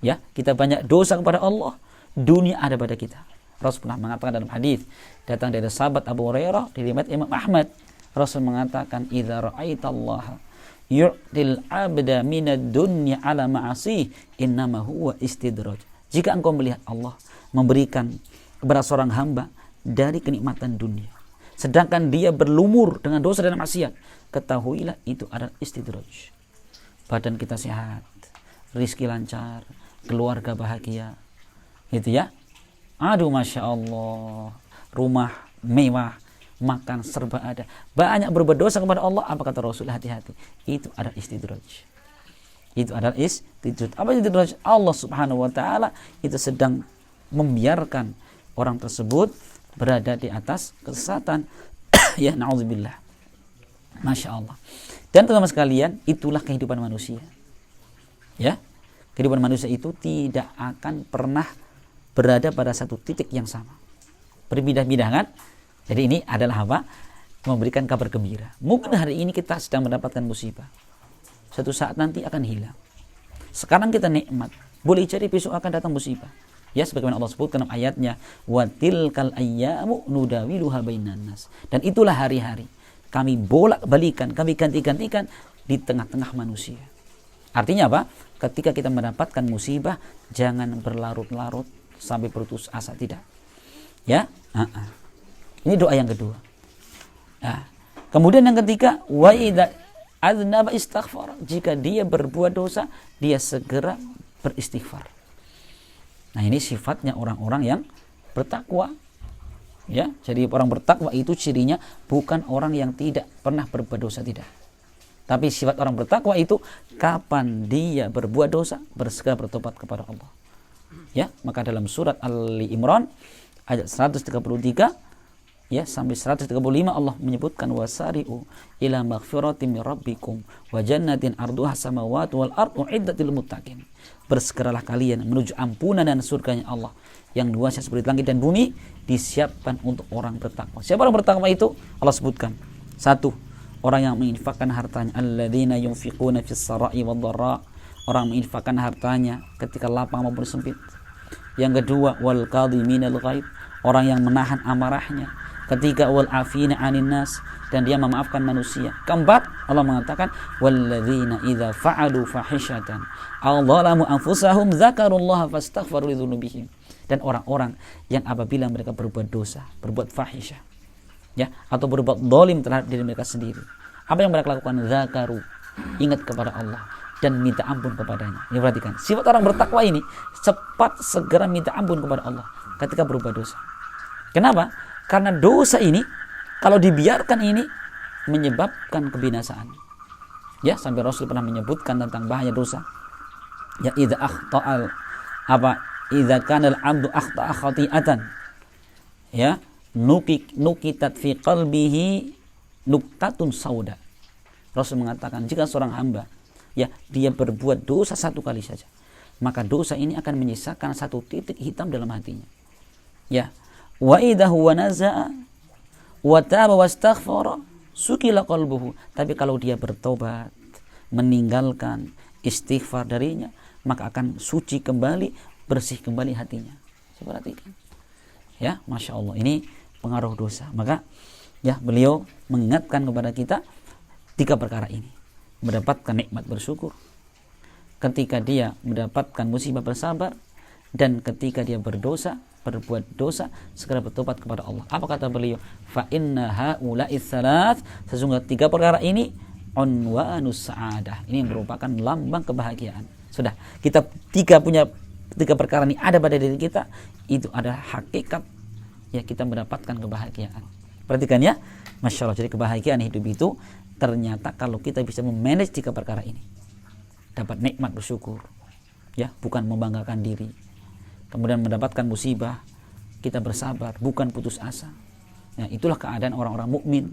A: Ya, kita banyak dosa kepada Allah, dunia ada pada kita. Rasul pernah mengatakan dalam hadis datang dari sahabat Abu Hurairah, diriwayatkan Imam Ahmad, Rasul mengatakan, "Idza ra'aitallaha yu'til 'abda minad dunya 'ala ma'asih, innama huwa istidraj." Jika engkau melihat Allah memberikan kepada seorang hamba dari kenikmatan dunia, sedangkan dia berlumur dengan dosa dan maksiat, ketahuilah itu adalah istidraj. Badan kita sehat, rizki lancar, keluarga bahagia, gitu ya. Aduh, Masya Allah, rumah mewah, makan serba ada, banyak berbuat dosa kepada Allah. Apa kata Rasul? Hati-hati, itu adalah istidraj. Itu adalah istidraj. Apa istidraj? Allah Subhanahu wa taala itu sedang membiarkan orang tersebut berada di atas kesesatan. Ya, na'udzubillah. Masya Allah. Dan teman-teman sekalian, itulah kehidupan manusia. Ya, kehidupan manusia itu tidak akan pernah berada pada satu titik yang sama. Berpindah-pindah kan? Jadi ini adalah apa? Memberikan kabar gembira. Mungkin hari ini kita sedang mendapatkan musibah. Suatu saat nanti akan hilang. Sekarang kita nikmat. Boleh jadi besok akan datang musibah. Ya, sebagaimana Allah sebutkan dalam ayatnya, wa tilkal ayyamu nudawiluha bainan nas. Dan itulah hari-hari. Kami bolak-balikan, kami ganti-gantikan di tengah-tengah manusia. Artinya apa? Ketika kita mendapatkan musibah, jangan berlarut-larut sampai putus asa, tidak. Ya, ini doa yang kedua. Nah, kemudian yang ketiga, wa idza aznaba istaghfar. Jika dia berbuat dosa, dia segera beristighfar. Nah, ini sifatnya orang-orang yang bertakwa. Ya, jadi orang bertakwa itu cirinya bukan orang yang tidak pernah berbuat dosa, tidak. Tapi sifat orang bertakwa itu kapan dia berbuat dosa, bersegera bertobat kepada Allah. Ya, maka dalam surat Ali Imran ayat 133 ya sampai 135 Allah menyebutkan wasari'u ila maghfiratin min rabbikum wa jannatin arduha samawati wal ardu iddatil muttaqin. Bersegeralah kalian menuju ampunan dan surganya Allah yang luasnya seperti langit dan bumi, disiapkan untuk orang bertakwa. Siapa orang bertakwa itu? Allah sebutkan. Satu, orang yang menginfakkan hartanya, alladzina yunfiquna fis sarai wad dharra. Orang menginfakkan hartanya ketika lapang maupun sempit. Yang kedua, wal kadhiminal ghaib. Orang yang menahan amarahnya. Ketiga, wal afina 'anil nas, dan dia memaafkan manusia. Keempat, Allah mengatakan walladzina idza fa'alu fahishatan aw dhalamu anfusahum dzakarullaha fastaghfiru lidzunubihim. Dan orang-orang yang apabila mereka berbuat dosa, berbuat fahisyah, ya, atau berbuat zalim terhadap diri mereka sendiri, apa yang mereka lakukan? Zakaru, ingat kepada Allah dan minta ampun kepadanya. Ini perhatikan, sifat orang bertakwa ini cepat segera minta ampun kepada Allah ketika berbuat dosa. Kenapa? Karena dosa ini kalau dibiarkan ini menyebabkan kebinasaan. Ya, sampai Rasul pernah menyebutkan tentang bahaya dosa. Ya, idza akhta'al idza kana al-'abdu akhta'a khati'atan, ya, nukitat fi qalbihi nuktatun sauda. Rasul mengatakan jika seorang hamba ya dia berbuat dosa satu kali saja, maka dosa ini akan menyisakan satu titik hitam dalam hatinya. Ya, wa idza huwa naza'a wa taba wastaghfara sukila qalbuhu. Tapi kalau dia bertobat, meninggalkan istighfar darinya, maka akan suci kembali, bersih kembali hatinya. Perhatikan. Ya, Masya Allah, ini pengaruh dosa. Maka ya beliau mengingatkan kepada kita tiga perkara ini. Mendapatkan nikmat bersyukur, ketika dia mendapatkan musibah bersabar, dan ketika dia berdosa, berbuat dosa, segera bertobat kepada Allah. Apa kata beliau? Fa inna haula'i tsalath, sesungguhnya tiga perkara ini unwanus sa'adah. Ini merupakan lambang kebahagiaan. Sudah, kita tiga perkara ini ada pada diri kita, itu adalah hakikat ya kita mendapatkan kebahagiaan. Perhatikan ya, Masya Allah. Jadi kebahagiaan hidup itu ternyata kalau kita bisa memanage tiga perkara ini, dapat nikmat bersyukur, ya, bukan membanggakan diri. Kemudian mendapatkan musibah, kita bersabar, bukan putus asa. Ya, itulah keadaan orang-orang mukmin,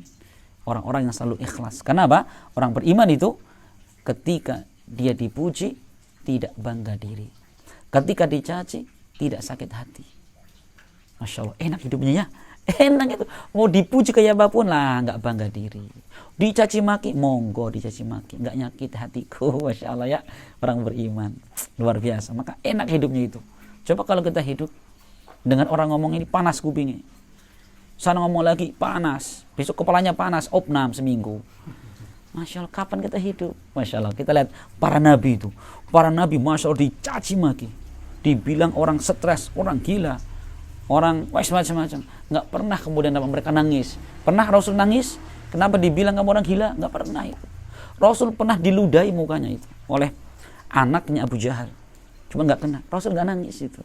A: orang-orang yang selalu ikhlas. Kenapa? Orang beriman itu ketika dia dipuji tidak bangga diri, ketika dicaci tidak sakit hati. Masya Allah, enak hidupnya ya, enak itu. Mau dipuji kayak apapun lah, nggak bangga diri. Dicaci maki, monggo dicaci maki, nggak nyakit hatiku. Masya Allah ya, orang beriman luar biasa. Maka enak hidupnya itu. Coba kalau kita hidup dengan orang ngomong ini panas kupingnya, sana ngomong lagi panas, besok kepalanya panas, opnam seminggu. Masya Allah, kapan kita hidup? Masya Allah, kita lihat para nabi itu. Para nabi Masya Allah dicaci maki, dibilang orang stres, orang gila, orang macam-macam. Nggak pernah kemudian mereka nangis. Pernah Rasul nangis? Kenapa dibilang kamu orang gila? Nggak pernah itu. Rasul pernah diludahi mukanya itu oleh anaknya Abu Jahal, cuma nggak kena. Rasul nggak nangis itu.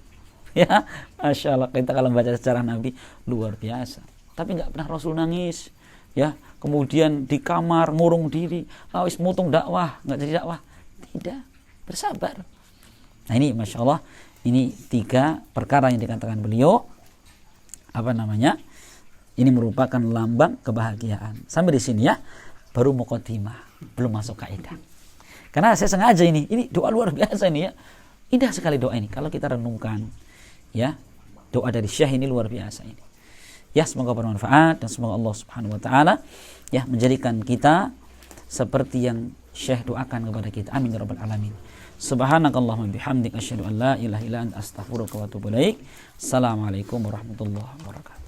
A: Ya, Masya Allah, kita kalau baca sejarah Nabi luar biasa. Tapi nggak pernah Rasul nangis. Ya, kemudian di kamar ngurung diri, wis mutung dakwah, nggak jadi dakwah, tidak, bersabar. Nah ini Masya Allah, ini tiga perkara yang dikatakan beliau, ini merupakan lambang kebahagiaan. Sampai di sini ya. baru muqaddimah, belum masuk kaidah. Karena saya sengaja ini doa luar biasa ini ya. Indah sekali doa ini kalau kita renungkan ya. Doa dari Syekh ini luar biasa ini. Ya, semoga bermanfaat dan semoga Allah Subhanahu wa taala ya menjadikan kita seperti yang Syekh doakan kepada kita. Amin ya rabbal alamin. Subhanakallahumma bihamdika asyhadu an la ilaha illa anta astaghfiruka wa atubu ilaik. Assalamualaikum warahmatullahi wabarakatuh.